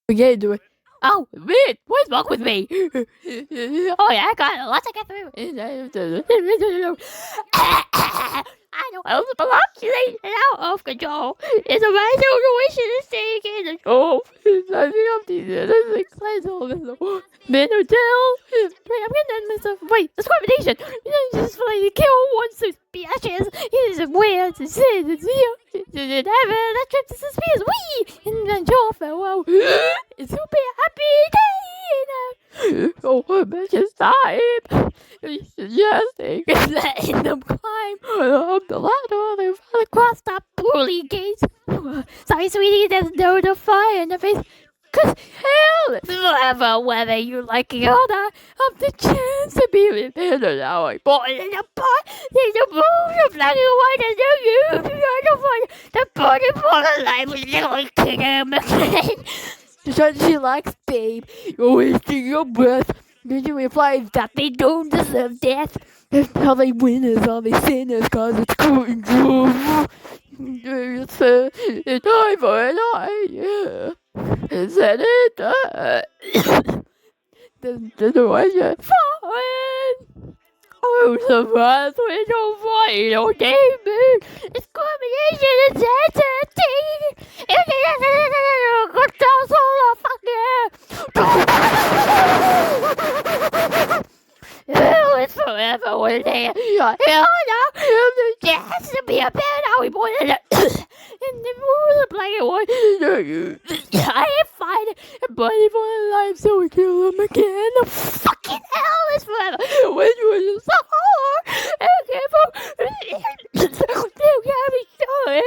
Okay, do it. Oh, man, what's wrong with me? Oh, yeah, I got lots to get through. I know I'm fluctuating out of control. It's a my situation is taking control. I think I'm the Minotaur. Wait, discrimination. Just like kill wants to be ashes. He's weird to say the deal. Did ever that trip to suspicious we in the job farewell. It's so be happy day. Oh, bitches time. Suggesting letting them climb up the ladder across the pearly gates. Sorry, sweetie, there's no the fire in the face. Cause hell is forever whether you like it or not. Of the chance to be with him and now I bought it in a pot. There's a moon of black and white and the you the body for the life was literally kicking him again. She likes, babe. You're wasting your breath. Then she replies that they don't deserve death. That's how they winners are they sinners, cause it's going through. It's time for an eye, yeah. Is that it? The way fine. Oh, surprise when you're fighting on David. It's combination of sensitivity. It's good down solo, fuck yeah. Oh, it's forever when they hell no. There has to be a bad how we pointed it. And the rules of black and white. I ain't fighting a buddy for a life, so we kill him again. The fucking hell is forever. When you were so hard, and careful. You can't be sure.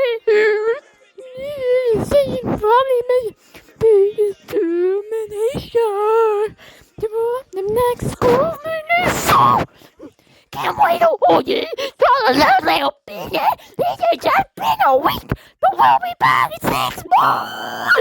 Saying probably maybe determination. The next school minister. Can't wait to hold you. Tell a little bit. It's just been a week, but we'll be back in 6 months.